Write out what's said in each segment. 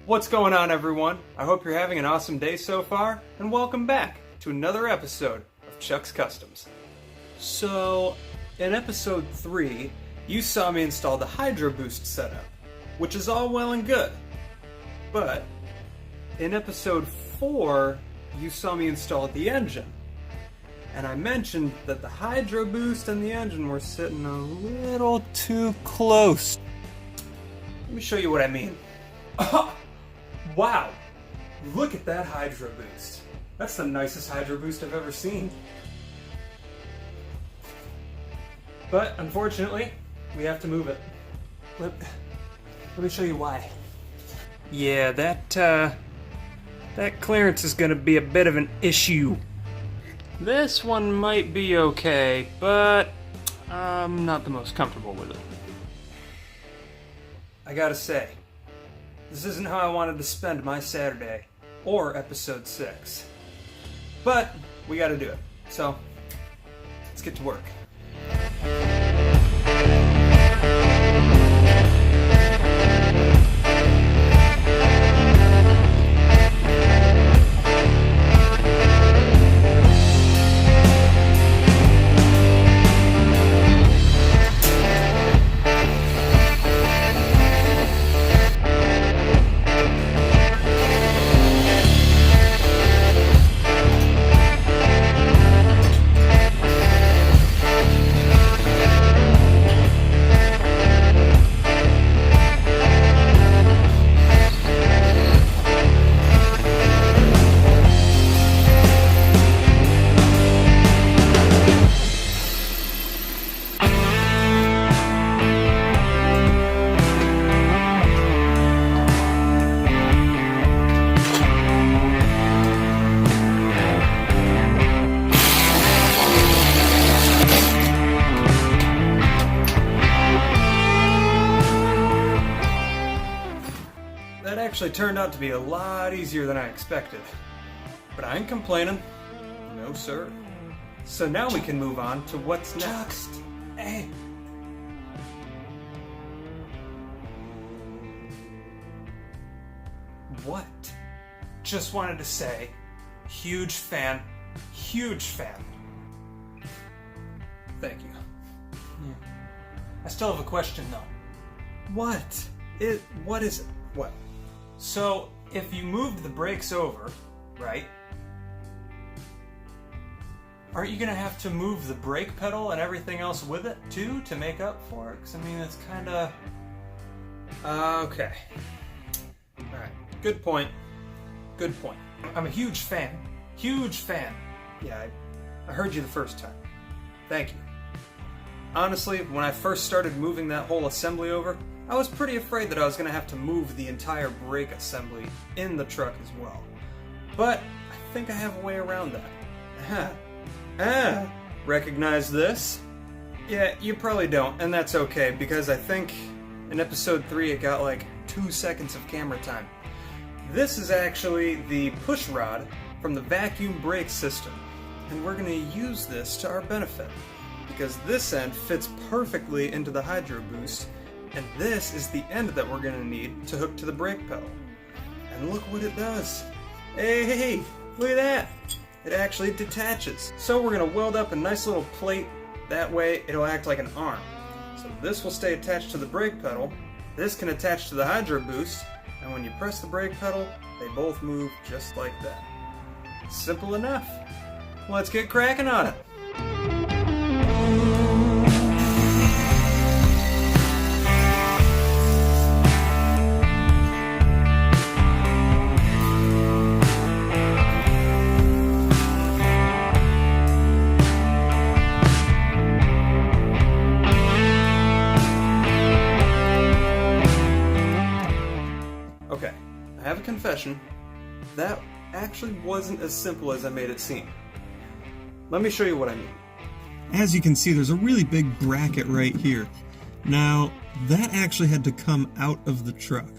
What's going on, everyone? I hope you're having an awesome day so far, and welcome back to another episode of Chuck's Customs. So, in episode 3, you saw me install the hydroboost setup, which is all well and good. But, in episode 4, you saw me install the engine. And I mentioned that the hydroboost and the engine were sitting a little too close. Let me show you what I mean. Wow! Look at that hydroboost. That's the nicest hydroboost I've ever seen. But, unfortunately, we have to move it. Let me show you why. Yeah, that clearance is gonna be a bit of an issue. This one might be okay, but I'm not the most comfortable with it. I gotta say, this isn't how I wanted to spend my Saturday, or episode 6. But, we gotta do it. So, let's get to work. That actually turned out to be a lot easier than I expected. But I ain't complaining. No, sir. So now we can move on to what's next. Hey. What? Just wanted to say, huge fan. Huge fan. Thank you. Yeah. I still have a question though. What is it? What? So, if you moved the brakes over, right? Aren't you gonna have to move the brake pedal and everything else with it too to make up for it? Because I mean, it's kinda... okay. Alright, good point. Good point. I'm a huge fan. Huge fan. Yeah, I heard you the first time. Thank you. Honestly, when I first started moving that whole assembly over, I was pretty afraid that I was going to have to move the entire brake assembly in the truck as well. But I think I have a way around that. Recognize this? Yeah, you probably don't, and that's okay, because I think in episode 3 it got like 2 seconds of camera time. This is actually the push rod from the vacuum brake system, and we're going to use this to our benefit, because this end fits perfectly into the hydroboost, and this is the end that we're going to need to hook to the brake pedal. And look what it does. Hey, look at that. It actually detaches. So we're going to weld up a nice little plate. That way it'll act like an arm. So this will stay attached to the brake pedal. This can attach to the hydroboost. And when you press the brake pedal, they both move just like that. Simple enough. Let's get cracking on it. Okay, I have a confession. That actually wasn't as simple as I made it seem. Let me show you what I mean. As you can see, there's a really big bracket right here. Now, that actually had to come out of the truck.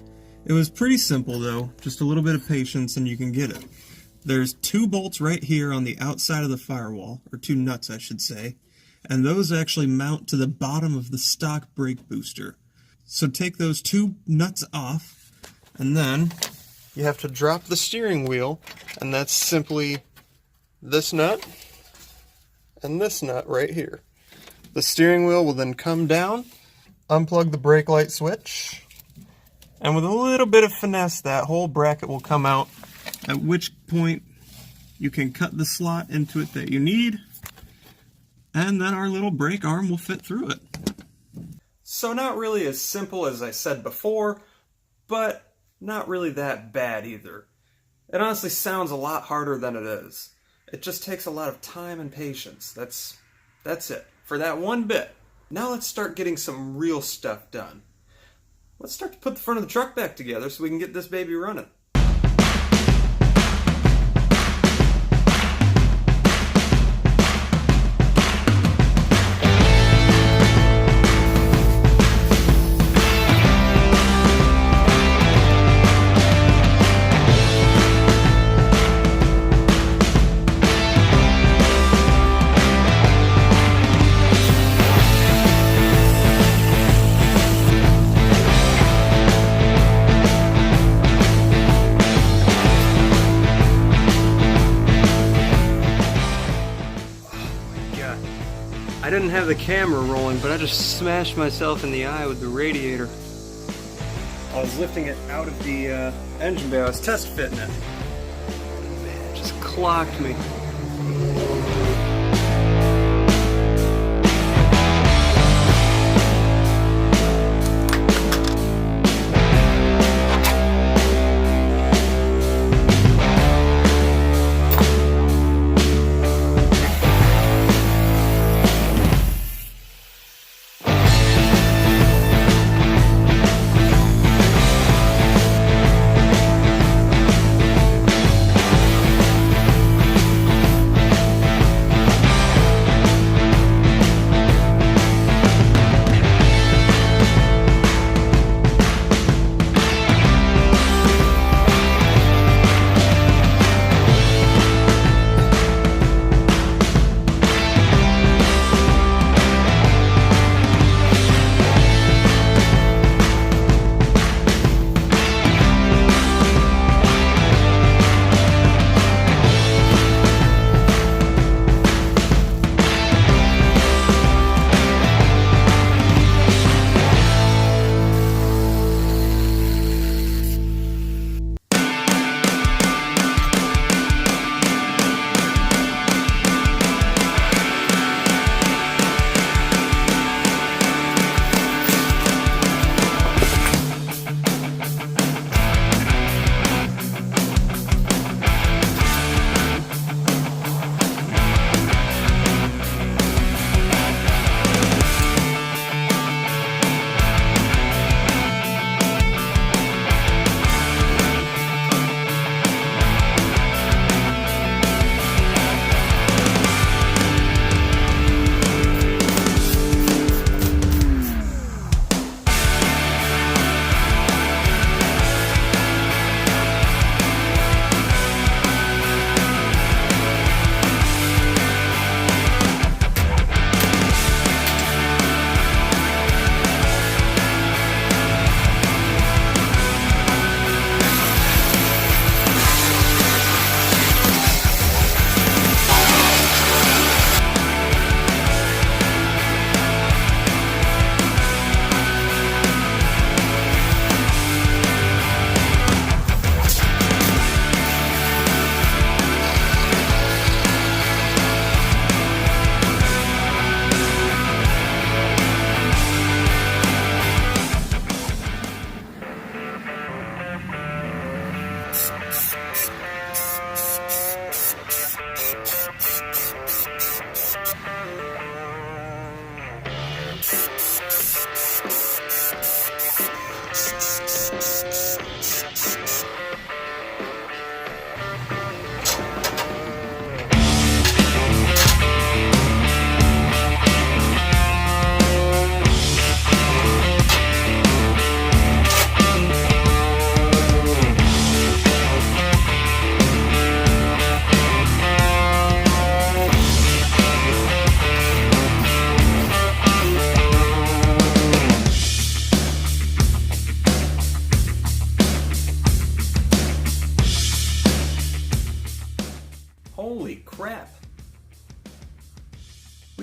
It was pretty simple though, just a little bit of patience and you can get it. There's 2 bolts right here on the outside of the firewall, or 2 nuts I should say, and those actually mount to the bottom of the stock brake booster. So take those 2 nuts off, and then you have to drop the steering wheel, and that's simply this nut and this nut right here. The steering wheel will then come down, unplug the brake light switch, and with a little bit of finesse, that whole bracket will come out, at which point you can cut the slot into it that you need, and then our little brake arm will fit through it. So not really as simple as I said before, but not really that bad either. It honestly sounds a lot harder than it is. It just takes a lot of time and patience. That's it. For that one bit. Now let's start getting some real stuff done. Let's start to put the front of the truck back together so we can get this baby running. I didn't have the camera rolling, but I just smashed myself in the eye with the radiator. I was lifting it out of the engine bay. I was test fitting it. Man, it just clocked me.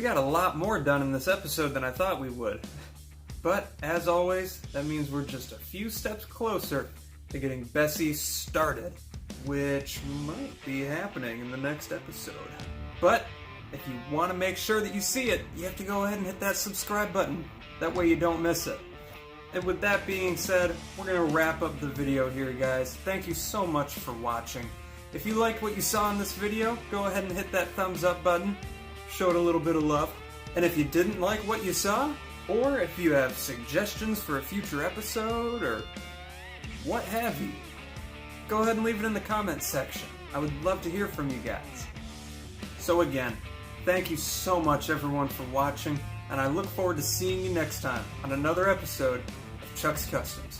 got a lot more done in this episode than I thought we would. But, as always, that means we're just a few steps closer to getting Bessie started, which might be happening in the next episode. But, if you want to make sure that you see it, you have to go ahead and hit that subscribe button. That way you don't miss it. And with that being said, we're going to wrap up the video here, guys. Thank you so much for watching. If you liked what you saw in this video, go ahead and hit that thumbs up button. Show it a little bit of love. And if you didn't like what you saw, or if you have suggestions for a future episode, or what have you, go ahead and leave it in the comments section. I would love to hear from you guys. So again, thank you so much everyone for watching, and I look forward to seeing you next time on another episode of Chuck's Customs.